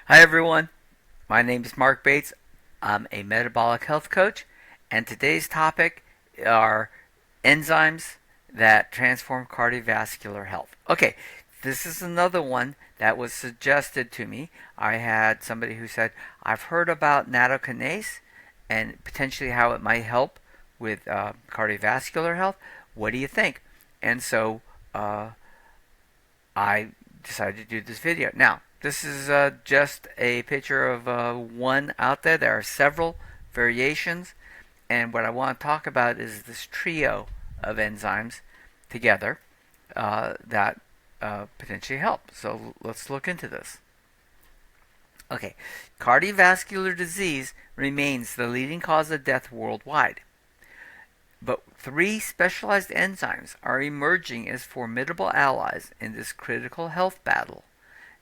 Hi everyone, my name is Marc Bates. I'm a metabolic health coach, and today's topic are enzymes that transform cardiovascular health. Okay, this is another one that was suggested to me. I had somebody who said, I've heard about natokinase and potentially how it might help with cardiovascular health. What do you think? And so uh, I decided to do this video. Now, this is just a picture of one out there. There are several variations, and what I want to talk about is this trio of enzymes together that potentially help. So let's look into this. Okay, cardiovascular disease remains the leading cause of death worldwide. But three specialized enzymes are emerging as formidable allies in this critical health battle: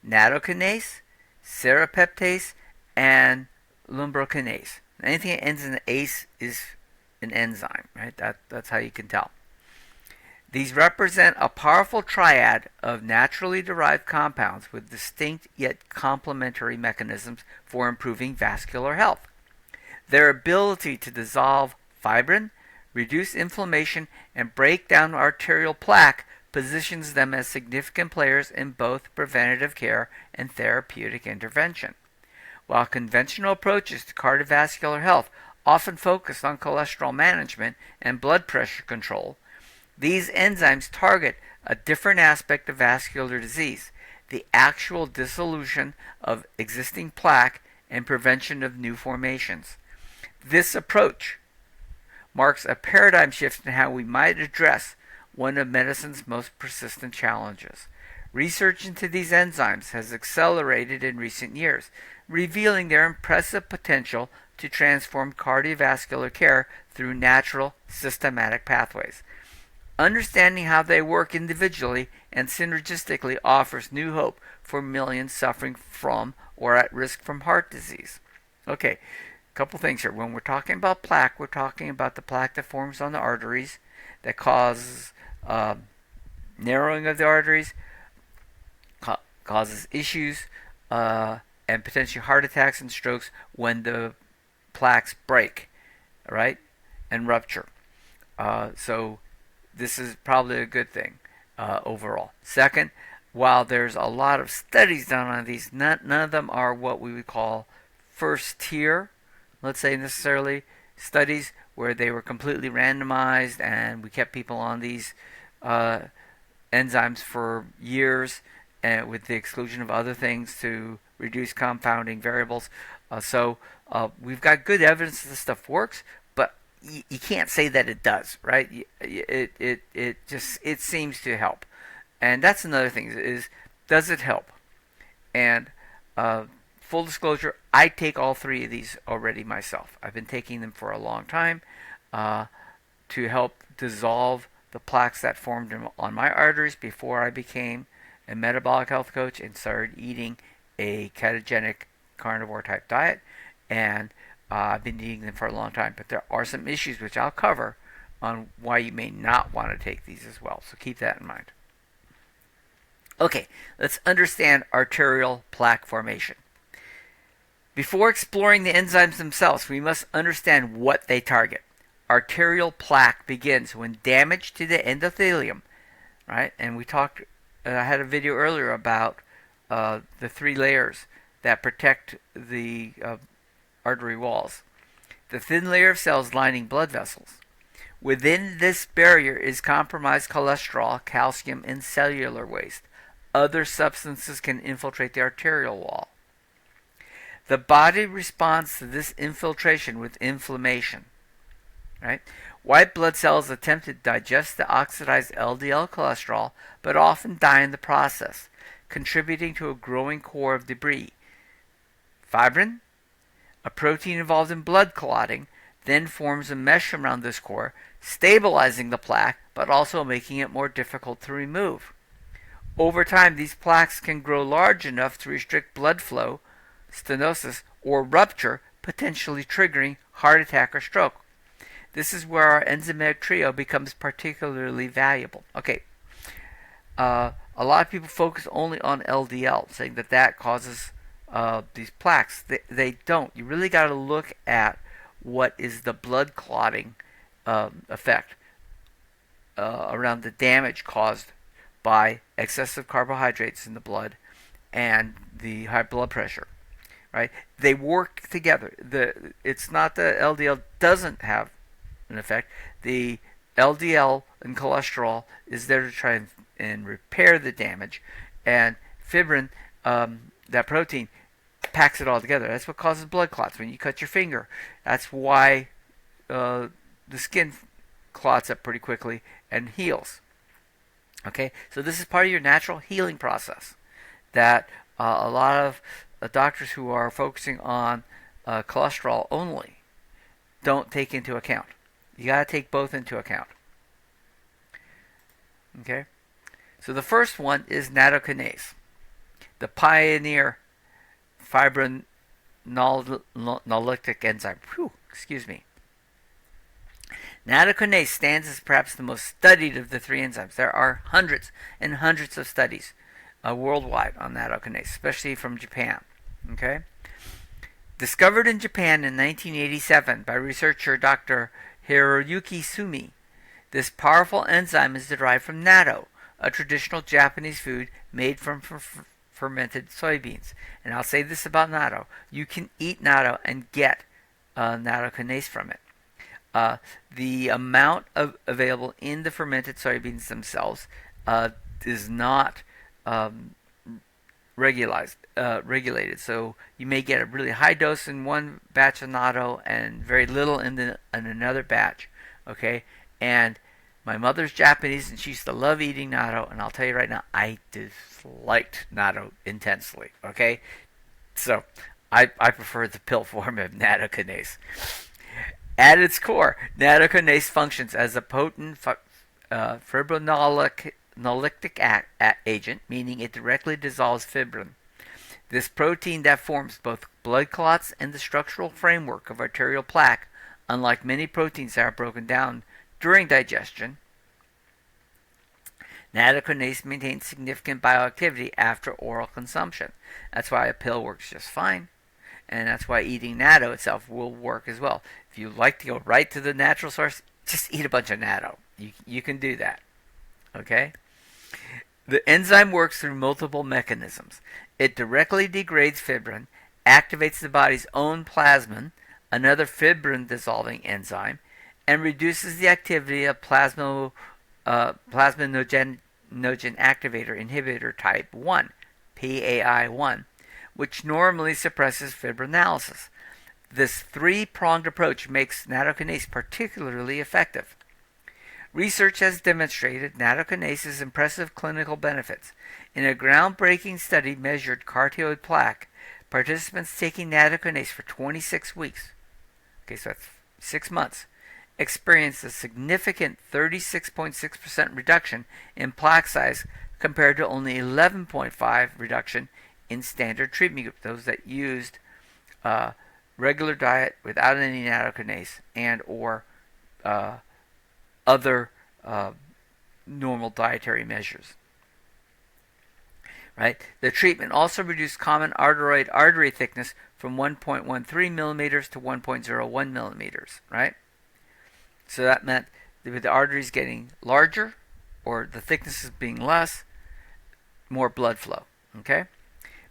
natokinase, serapeptase, and lumbrokinase. Anything that ends in ace is an enzyme, right? That's how you can tell. These represent a powerful triad of naturally derived compounds with distinct yet complementary mechanisms for improving vascular health. Their ability to dissolve fibrin, reduce inflammation, and break down arterial plaque positions them as significant players in both preventative care and therapeutic intervention. While conventional approaches to cardiovascular health often focus on cholesterol management and blood pressure control, these enzymes target a different aspect of vascular disease: the actual dissolution of existing plaque and prevention of new formations. This approach marks a paradigm shift in how we might address one of medicine's most persistent challenges. Research into these enzymes has accelerated in recent years, revealing their impressive potential to transform cardiovascular care through natural, systematic pathways. Understanding how they work individually and synergistically offers new hope for millions suffering from or at risk from heart disease. Okay, couple things here. When we're talking about plaque, we're talking about the plaque that forms on the arteries that causes narrowing of the arteries, causes issues, and potentially heart attacks and strokes when the plaques break, right, and rupture. So this is probably a good thing overall. Second, while there's a lot of studies done on these, none of them are what we would call first tier, let's say, necessarily studies where they were completely randomized and we kept people on these enzymes for years and with the exclusion of other things to reduce confounding variables. So we've got good evidence that this stuff works, but you can't say that it does, right? It seems to help, and that's another thing: is does it help? And full disclosure, I take all three of these already myself. I've been taking them for a long time to help dissolve the plaques that formed on my arteries before I became a metabolic health coach and started eating a ketogenic carnivore type diet. And I've been eating them for a long time. But there are some issues which I'll cover on why you may not want to take these as well. So keep that in mind. Okay, let's understand arterial plaque formation. Before exploring the enzymes themselves, we must understand what they target. Arterial plaque begins when damage to the endothelium, right? And we talked, I had a video earlier about the three layers that protect the artery walls. The thin layer of cells lining blood vessels. Within this barrier is compromised cholesterol, calcium, and cellular waste. Other substances can infiltrate the arterial wall. The body responds to this infiltration with inflammation. Right? White blood cells attempt to digest the oxidized LDL cholesterol, but often die in the process, contributing to a growing core of debris. Fibrin, a protein involved in blood clotting, then forms a mesh around this core, stabilizing the plaque, but also making it more difficult to remove. Over time, these plaques can grow large enough to restrict blood flow, stenosis, or rupture, potentially triggering heart attack or stroke. This is where our enzymatic trio becomes particularly valuable. Okay, a lot of people focus only on LDL, saying that causes these plaques. They don't. You really got to look at what is the blood clotting effect around the damage caused by excessive carbohydrates in the blood and the high blood pressure. Right? They work together. It's not the LDL doesn't have an effect. The LDL and cholesterol is there to try and repair the damage, and fibrin, that protein, packs it all together. That's what causes blood clots when you cut your finger. That's why the skin clots up pretty quickly and heals. Okay, so this is part of your natural healing process that a lot of doctors who are focusing on cholesterol only don't take into account. You got to take both into account. Okay, so the first one is natokinase, the pioneer fibrinolytic enzyme. Excuse me. Natokinase stands as perhaps the most studied of the three enzymes. There are hundreds and hundreds of studies worldwide on natokinase, especially from Japan. Okay, discovered in Japan in 1987 by researcher Dr. Hiroyuki Sumi, this powerful enzyme is derived from natto, a traditional Japanese food made from fermented soybeans. And I'll say this about natto: you can eat natto and get natokinase from it. The amount available in the fermented soybeans themselves is not regulated. So you may get a really high dose in one batch of natto and very little in another batch. Okay, and my mother's Japanese and she used to love eating natto, and I'll tell you right now, I disliked natto intensely. Okay, so I prefer the pill form of natokinase. At its core, natokinase functions as a potent fibrinolytic agent, meaning it directly dissolves fibrin. This protein that forms both blood clots and the structural framework of arterial plaque, unlike many proteins that are broken down during digestion, natokinase maintains significant bioactivity after oral consumption. That's why a pill works just fine, and that's why eating natto itself will work as well. If you like to go right to the natural source, just eat a bunch of natto. You can do that. Okay? The enzyme works through multiple mechanisms. It directly degrades fibrin, activates the body's own plasmin, another fibrin-dissolving enzyme, and reduces the activity of plasminogen activator inhibitor type 1, PAI1, which normally suppresses fibrinolysis. This three-pronged approach makes natokinase particularly effective. Research has demonstrated natokinase's impressive clinical benefits. In a groundbreaking study measured carotid plaque, participants taking natokinase for 26 weeks, okay, so that's 6 months, experienced a significant 36.6% reduction in plaque size compared to only 11.5% reduction in standard treatment group, those that used regular diet without any natokinase and or other normal dietary measures. Right? The treatment also reduced common artery thickness from 1.13 millimeters to 1.01 millimeters. Right? So that meant with the arteries getting larger or the thicknesses being less, more blood flow. Okay?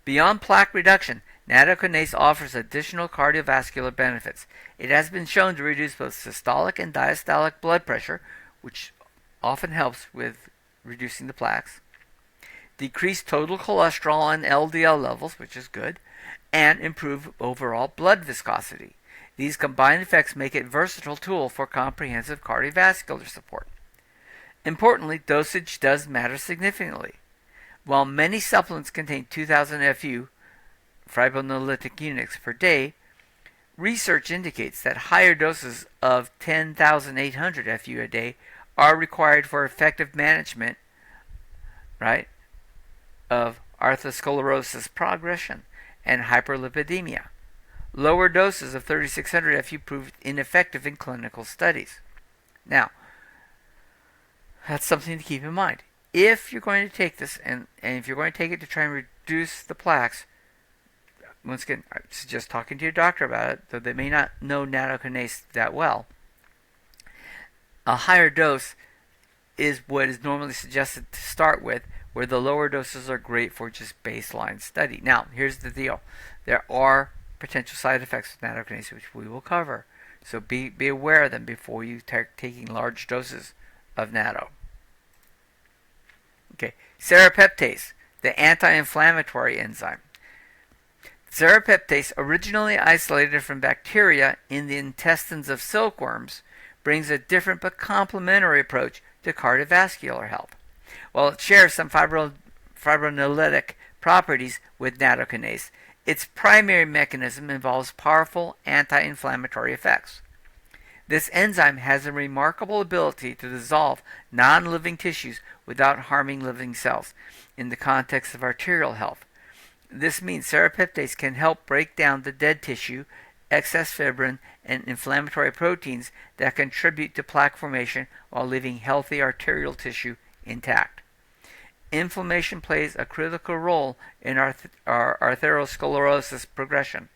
Beyond plaque reduction, natokinase offers additional cardiovascular benefits. It has been shown to reduce both systolic and diastolic blood pressure, which often helps with reducing the plaques, decrease total cholesterol and LDL levels, which is good, and improve overall blood viscosity. These combined effects make it a versatile tool for comprehensive cardiovascular support. Importantly, dosage does matter significantly. While many supplements contain 2,000 FU, fibrinolytic units per day, research indicates that higher doses of 10,800 FU a day are required for effective management, right, of atherosclerosis progression and hyperlipidemia. Lower doses of 3,600 FU proved ineffective in clinical studies. Now, that's something to keep in mind. If you're going to take this, and if you're going to take it to try and reduce the plaques, once again, I suggest talking to your doctor about it, though they may not know natokinase that well. A higher dose is what is normally suggested to start with, where the lower doses are great for just baseline study. Now, here's the deal. There are potential side effects with natokinase, which we will cover. So be aware of them before you start taking large doses of natto. Okay, serapeptase, the anti-inflammatory enzyme. Serapeptase, originally isolated from bacteria in the intestines of silkworms, brings a different but complementary approach to cardiovascular health. While it shares some fibrinolytic properties with natokinase, its primary mechanism involves powerful anti-inflammatory effects. This enzyme has a remarkable ability to dissolve non-living tissues without harming living cells in the context of arterial health. This means serapeptase can help break down the dead tissue, excess fibrin, and inflammatory proteins that contribute to plaque formation while leaving healthy arterial tissue intact. Inflammation plays a critical role in our atherosclerosis progression.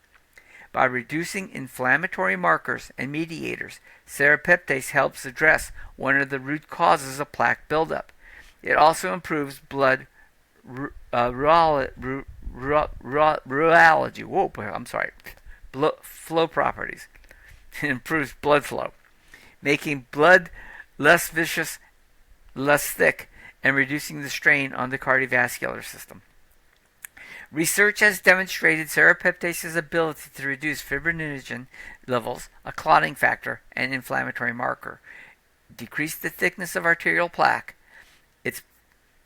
By reducing inflammatory markers and mediators, serapeptase helps address one of the root causes of plaque buildup. It also improves blood flow properties. It improves blood flow, making blood less viscous, less thick, and reducing the strain on the cardiovascular system. Research has demonstrated serapeptase's ability to reduce fibrinogen levels, a clotting factor and inflammatory marker, decrease the thickness of arterial plaque. Its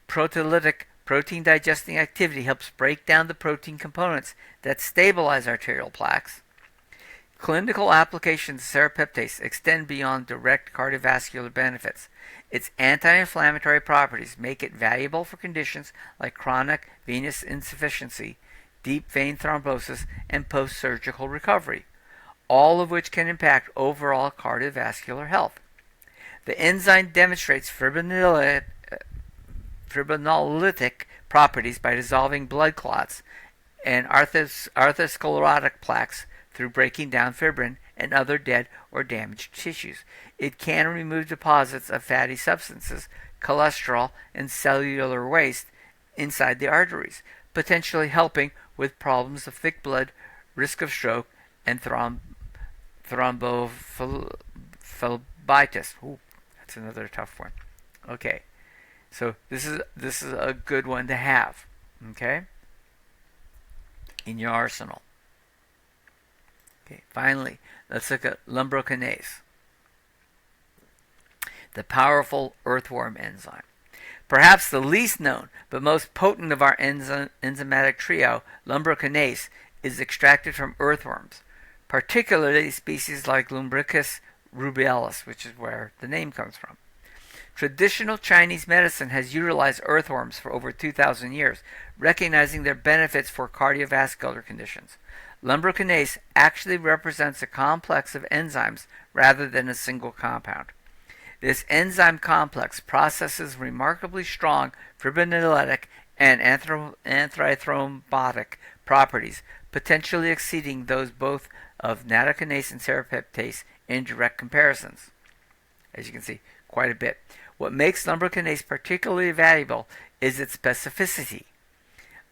proteolytic protein digesting activity helps break down the protein components that stabilize arterial plaques. Clinical applications of serapeptase extend beyond direct cardiovascular benefits. Its anti-inflammatory properties make it valuable for conditions like chronic venous insufficiency, deep vein thrombosis, and post-surgical recovery, all of which can impact overall cardiovascular health. The enzyme demonstrates fibrinolytic properties by dissolving blood clots and atherosclerotic plaques through breaking down fibrin and other dead or damaged tissues. It can remove deposits of fatty substances, cholesterol, and cellular waste inside the arteries, potentially helping with problems of thick blood, risk of stroke, and thrombophlebitis. Ooh, that's another tough one. Okay, so this is a good one to have. Okay, in your arsenal. Okay, finally, let's look at lumbrokinase, the powerful earthworm enzyme. Perhaps the least known but most potent of our enzymatic trio, lumbrokinase, is extracted from earthworms, particularly species like Lumbricus rubialis, which is where the name comes from. Traditional Chinese medicine has utilized earthworms for over 2,000 years, recognizing their benefits for cardiovascular conditions. Lumbrokinase actually represents a complex of enzymes rather than a single compound. This enzyme complex processes remarkably strong fibrinolytic and antithrombotic properties, potentially exceeding those both of natokinase and serapeptase in direct comparisons. As you can see, quite a bit. What makes lumbrokinase particularly valuable is its specificity.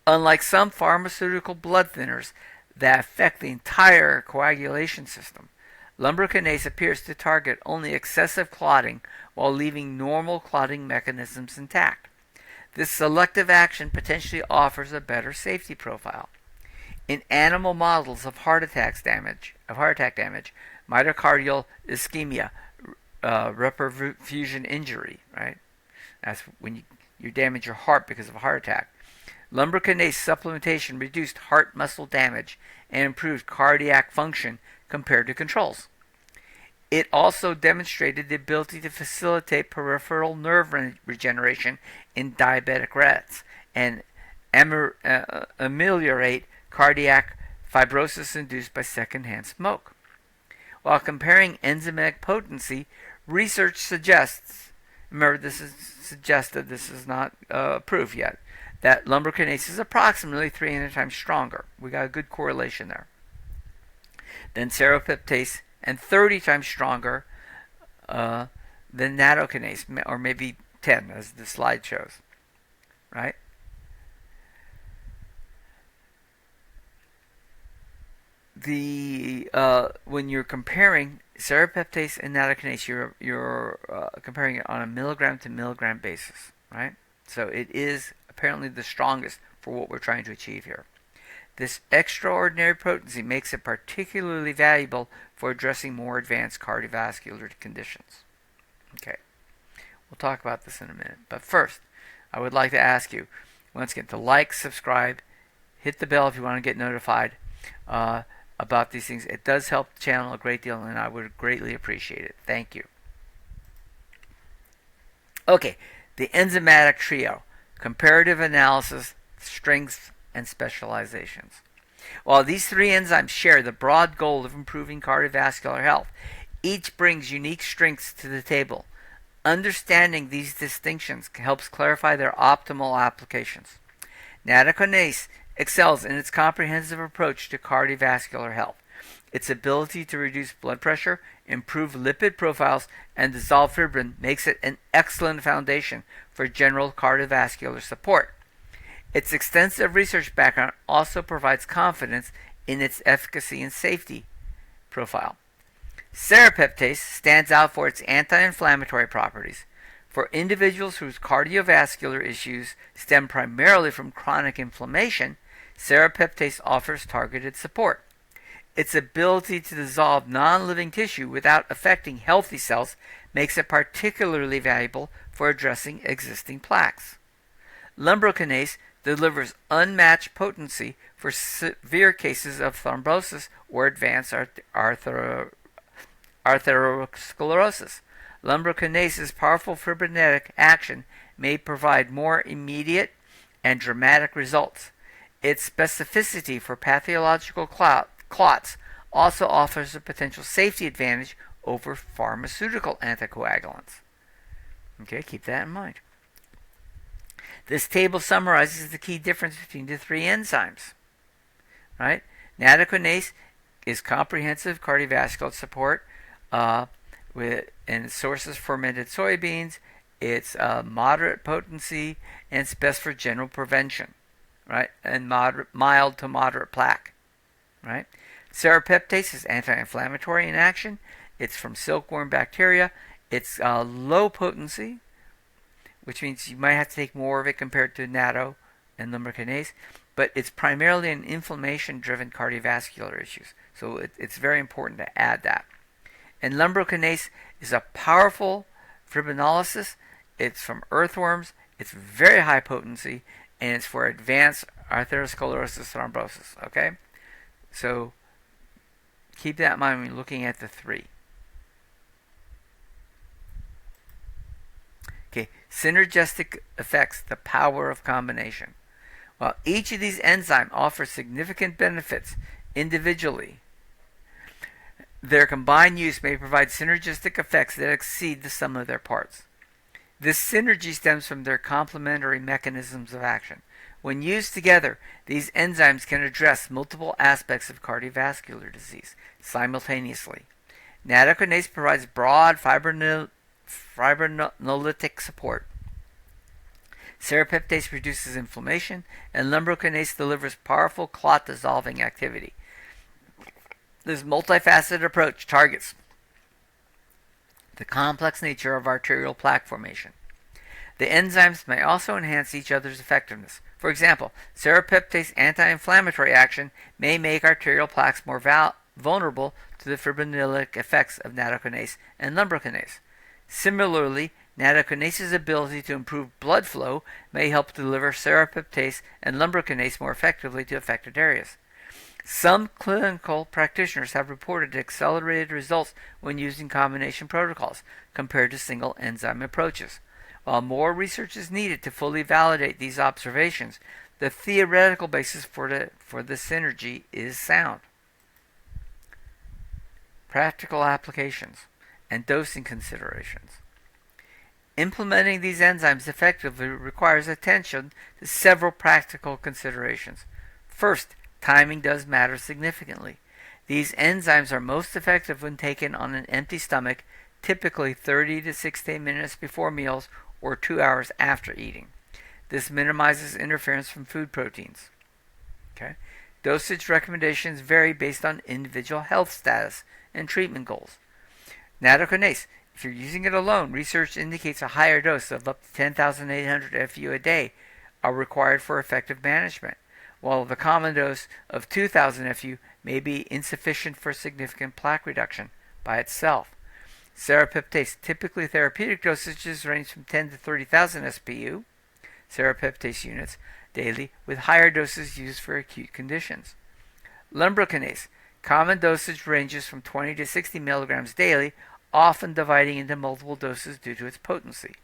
Unlike some pharmaceutical blood thinners that affect the entire coagulation system, lumbrokinase appears to target only excessive clotting while leaving normal clotting mechanisms intact. This selective action potentially offers a better safety profile. In animal models of heart attack damage, myocardial ischemia, reperfusion injury, right? That's when you damage your heart because of a heart attack. Lumbrokinase supplementation reduced heart muscle damage and improved cardiac function compared to controls. It also demonstrated the ability to facilitate peripheral nerve regeneration in diabetic rats and ameliorate cardiac fibrosis induced by secondhand smoke. While comparing enzymatic potency, research suggests, remember this is suggested, this is not proof yet, that lumbrokinase is approximately 300 times stronger. We got a good correlation there. Then serapeptase, and 30 times stronger than natokinase, or maybe 10, as the slide shows, right? When you're comparing serapeptase and natokinase, you're comparing it on a milligram to milligram basis, right? So it is apparently the strongest for what we're trying to achieve here. This extraordinary potency makes it particularly valuable for addressing more advanced cardiovascular conditions. Okay, we'll talk about this in a minute. But first, I would like to ask you, once again, to like, subscribe, hit the bell if you want to get notified about these things. It does help the channel a great deal, and I would greatly appreciate it. Thank you. Okay, the enzymatic trio: comparative analysis, strengths, and specializations. While these three enzymes share the broad goal of improving cardiovascular health, each brings unique strengths to the table. Understanding these distinctions helps clarify their optimal applications. Natokinase excels in its comprehensive approach to cardiovascular health. Its ability to reduce blood pressure, improve lipid profiles, and dissolve fibrin makes it an excellent foundation for general cardiovascular support. Its extensive research background also provides confidence in its efficacy and safety profile. Serapeptase stands out for its anti-inflammatory properties. For individuals whose cardiovascular issues stem primarily from chronic inflammation, serapeptase offers targeted support. Its ability to dissolve non-living tissue without affecting healthy cells makes it particularly valuable for addressing existing plaques. Lumbrokinase delivers unmatched potency for severe cases of thrombosis or advanced atherosclerosis. Lumbrokinase's powerful fibrinolytic action may provide more immediate and dramatic results. Its specificity for pathological clots also offers a potential safety advantage over pharmaceutical anticoagulants. Okay, keep that in mind. This table summarizes the key difference between the three enzymes. Right? Natokinase is comprehensive cardiovascular support and sources fermented soybeans. It's moderate potency, and it's best for general prevention, right? And mild to moderate plaque, right? Serapeptase is anti-inflammatory in action. It's from silkworm bacteria. It's low potency, which means you might have to take more of it compared to natto and lumbrokinase, but it's primarily an inflammation-driven cardiovascular issues. So it's very important to add that. And lumbrokinase is a powerful fibrinolysis. It's from earthworms. It's very high potency, and it's for advanced atherosclerosis thrombosis. Okay, so keep that in mind when you're looking at the three. Okay, synergistic effects, the power of combination. While each of these enzymes offers significant benefits individually, their combined use may provide synergistic effects that exceed the sum of their parts. This synergy stems from their complementary mechanisms of action. When used together, these enzymes can address multiple aspects of cardiovascular disease simultaneously. Natokinase provides broad fibrinolytic support. Serapeptase reduces inflammation, and lumbrokinase delivers powerful clot-dissolving activity. This multifaceted approach targets the complex nature of arterial plaque formation. The enzymes may also enhance each other's effectiveness. For example, serapeptase anti-inflammatory action may make arterial plaques more vulnerable to the fibrinolytic effects of natokinase and lumbrokinase. Similarly, natokinase's ability to improve blood flow may help deliver serapeptase and lumbrokinase more effectively to affected areas. Some clinical practitioners have reported accelerated results when using combination protocols compared to single enzyme approaches. While more research is needed to fully validate these observations, the theoretical basis for the synergy is sound. Practical applications and dosing considerations. Implementing these enzymes effectively requires attention to several practical considerations. First, timing does matter significantly. These enzymes are most effective when taken on an empty stomach, typically 30 to 60 minutes before meals or 2 hours after eating. This minimizes interference from food proteins. Okay? Dosage recommendations vary based on individual health status and treatment goals. Natokinase. If you're using it alone, research indicates a higher dose of up to 10,800 FU a day are required for effective management, while the common dose of 2,000 FU may be insufficient for significant plaque reduction by itself. Serapeptase. Typically, therapeutic dosages range from 10 to 30,000 SPU, serapeptase units, daily, with higher doses used for acute conditions. Lumbrokinase. Common dosage ranges from 20 to 60 milligrams daily, often dividing into multiple doses due to its potency.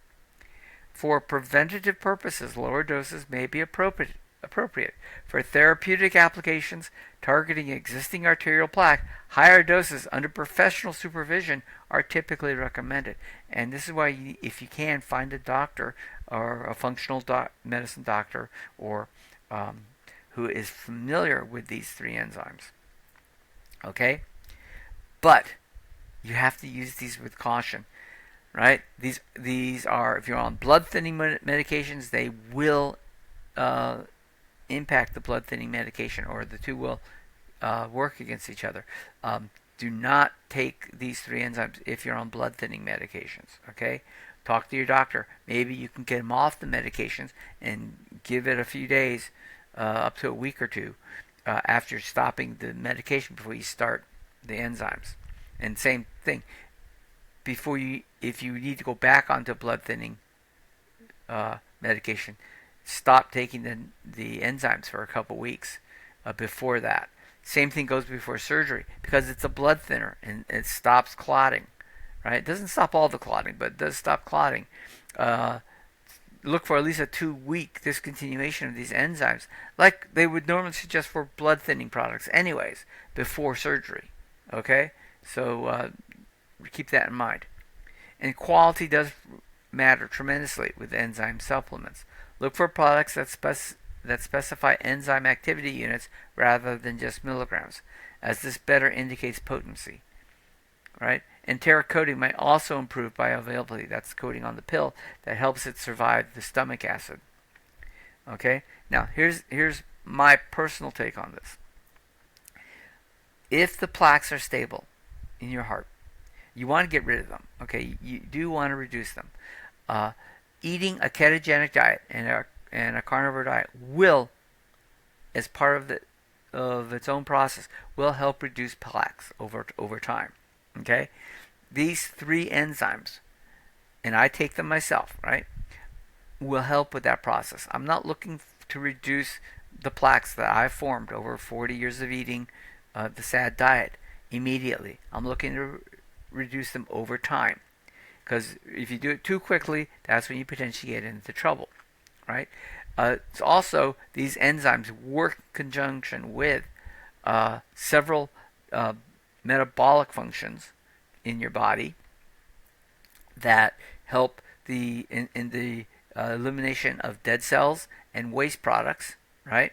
For preventative purposes, lower doses may be appropriate. For therapeutic applications targeting existing arterial plaque, higher doses under professional supervision are typically recommended. And this is why, if you can, find a doctor or a functional medicine doctor or who is familiar with these three enzymes. Okay? But you have to use these with caution, right? These are, if you're on blood thinning medications, they will impact the blood thinning medication, or the two will work against each other. Do not take these three enzymes if you're on blood thinning medications. Okay, talk to your doctor. Maybe you can get them off the medications and give it a few days, up to a week or two, after stopping the medication before you start the enzymes. And same thing, if you need to go back onto blood thinning medication, stop taking the enzymes for a couple weeks before that. Same thing goes before surgery, because it's a blood thinner and it stops clotting. Right? It doesn't stop all the clotting, but it does stop clotting. Look for at least a 2-week discontinuation of these enzymes, like they would normally suggest for blood thinning products anyways, before surgery. Okay? So keep that in mind. And quality does matter tremendously with enzyme supplements. Look for products that specify enzyme activity units rather than just milligrams, as this better indicates potency. Right? Enteric coating might also improve bioavailability. That's coating on the pill that helps it survive the stomach acid. Okay? Now, here's my personal take on this. If the plaques are stable in your heart, you want to get rid of them. Okay? You do want to reduce them. Eating a ketogenic diet and a carnivore diet will, as part of its own process, will help reduce plaques over time. Okay, these three enzymes, and I take them myself, right, will help with that process. I'm not looking to reduce the plaques that I've formed over 40 years of eating the SAD diet immediately. I'm looking to reduce them over time, because if you do it too quickly, that's when you potentially get into trouble, right? It's also, these enzymes work in conjunction with several metabolic functions in your body that help in the elimination of dead cells and waste products, right?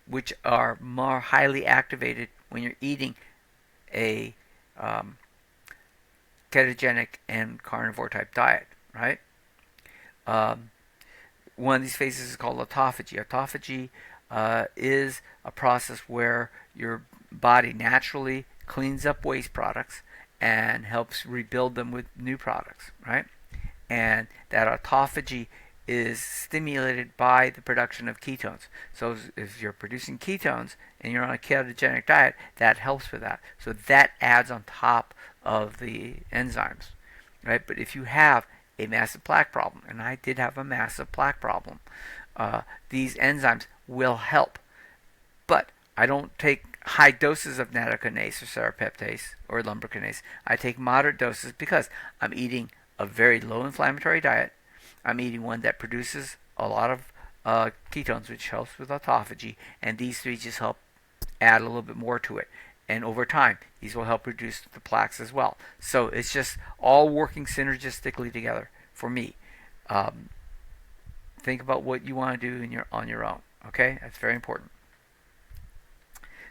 Which are more highly activated when you're eating a ketogenic and carnivore type diet, right? One of these phases is called autophagy. Autophagy is a process where your body naturally cleans up waste products and helps rebuild them with new products, right? And that autophagy is stimulated by the production of ketones. So if you're producing ketones and you're on a ketogenic diet, that helps with that. So that adds on top of the enzymes, right? But if you have a massive plaque problem, and I did have a massive plaque problem, these enzymes will help. But I don't take high doses of natokinase or serapeptase or lumbrokinase. I take moderate doses because I'm eating a very low inflammatory diet. I'm eating one that produces a lot of ketones, which helps with autophagy, and these three just help add a little bit more to it. and over time, these will help reduce the plaques as well. So it's just all working synergistically together for me. Um, think about what you want to do on your own. Okay, that's very important.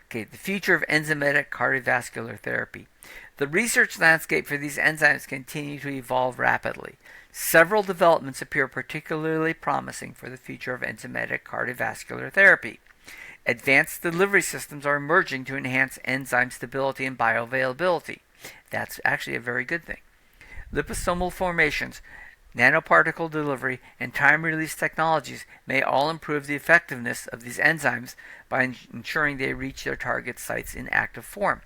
Okay, the future of enzymatic cardiovascular therapy. The research landscape for these enzymes continue to evolve rapidly. Several developments appear particularly promising for the future of enzymatic cardiovascular therapy. Advanced delivery systems are emerging to enhance enzyme stability and bioavailability. That's actually a very good thing. Liposomal formations, nanoparticle delivery, and time-release technologies may all improve the effectiveness of these enzymes by ensuring they reach their target sites in active form.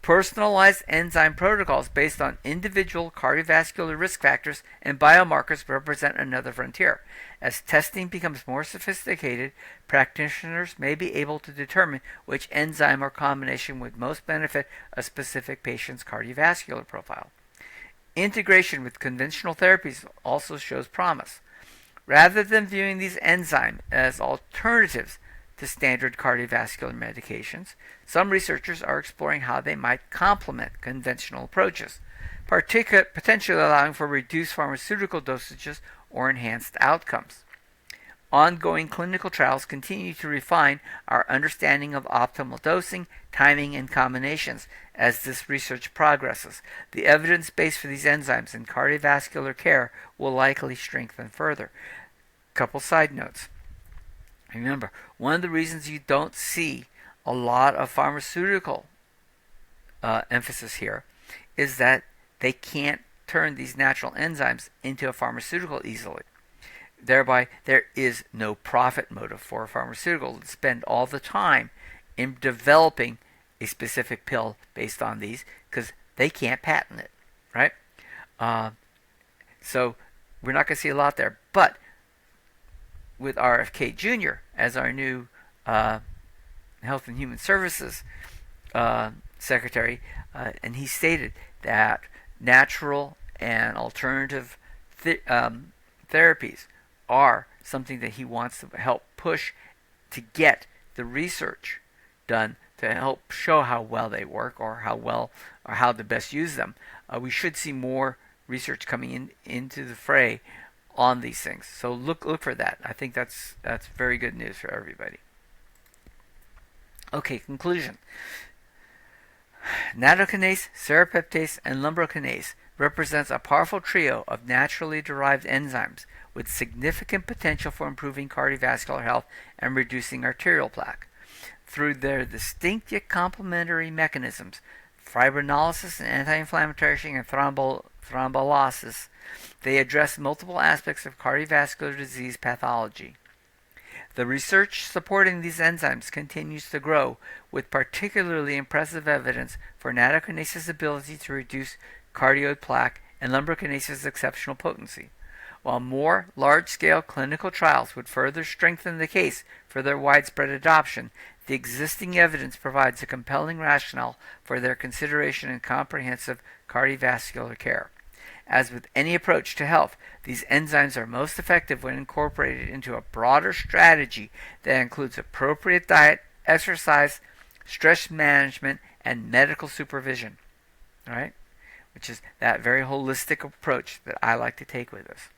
Personalized enzyme protocols based on individual cardiovascular risk factors and biomarkers represent another frontier. As testing becomes more sophisticated, practitioners may be able to determine which enzyme or combination would most benefit a specific patient's cardiovascular profile. Integration with conventional therapies also shows promise. Rather than viewing these enzymes as alternatives to standard cardiovascular medications, some researchers are exploring how they might complement conventional approaches, potentially allowing for reduced pharmaceutical dosages or enhanced outcomes. Ongoing clinical trials continue to refine our understanding of optimal dosing, timing, and combinations. As this research progresses, the evidence base for these enzymes in cardiovascular care will likely strengthen further. Couple side notes. Remember, one of the reasons you don't see a lot of pharmaceutical emphasis here is that they can't turn these natural enzymes into a pharmaceutical easily. Thereby, there is no profit motive for a pharmaceutical to spend all the time in developing a specific pill based on these because they can't patent it, right? So we're not going to see a lot there. But with RFK Jr. as our new Health and Human Services Secretary, and he stated that natural and alternative therapies are something that he wants to help push to get the research done to help show how well they work or how to best use them. We should see more research coming into the fray on these things. So look for that. I think that's very good news for everybody. Okay, conclusion. Natokinase, Serapeptase, and Lumbrokinase represents a powerful trio of naturally derived enzymes with significant potential for improving cardiovascular health and reducing arterial plaque. Through their distinct yet complementary mechanisms, fibrinolysis and anti-inflammatory and thrombolysis, they address multiple aspects of cardiovascular disease pathology. The research supporting these enzymes continues to grow, with particularly impressive evidence for natokinase's ability to reduce cardioid plaque and lumbrokinase's exceptional potency. While more large-scale clinical trials would further strengthen the case for their widespread adoption, the existing evidence provides a compelling rationale for their consideration in comprehensive cardiovascular care. As with any approach to health, these enzymes are most effective when incorporated into a broader strategy that includes appropriate diet, exercise, stress management, and medical supervision. All right? Which is that very holistic approach that I like to take with us.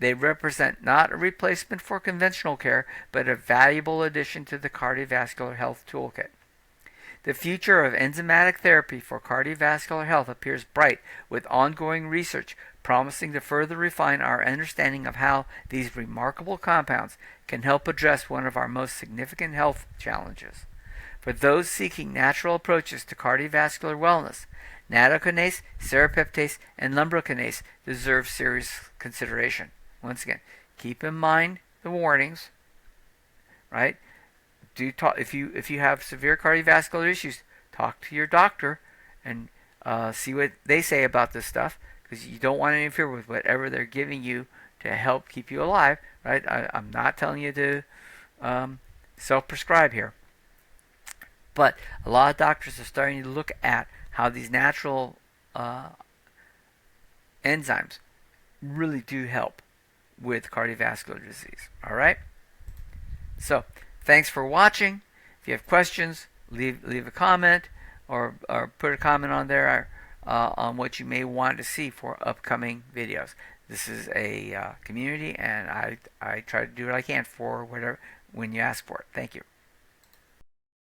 They represent not a replacement for conventional care, but a valuable addition to the cardiovascular health toolkit. The future of enzymatic therapy for cardiovascular health appears bright, with ongoing research promising to further refine our understanding of how these remarkable compounds can help address one of our most significant health challenges. For those seeking natural approaches to cardiovascular wellness, natokinase, serapeptase, and lumbrokinase deserve serious consideration. Once again, keep in mind the warnings, right? If you have severe cardiovascular issues, talk to your doctor and see what they say about this stuff, because you don't want to interfere with whatever they're giving you to help keep you alive, right? I'm not telling you to self-prescribe here, but a lot of doctors are starting to look at how these natural enzymes really do help with cardiovascular disease. All right? So, thanks for watching. If you have questions, leave a comment. or put a comment on there on what you may want to see for upcoming videos. This is a community, and I try to do what I can for whatever when you ask for it. Thank you.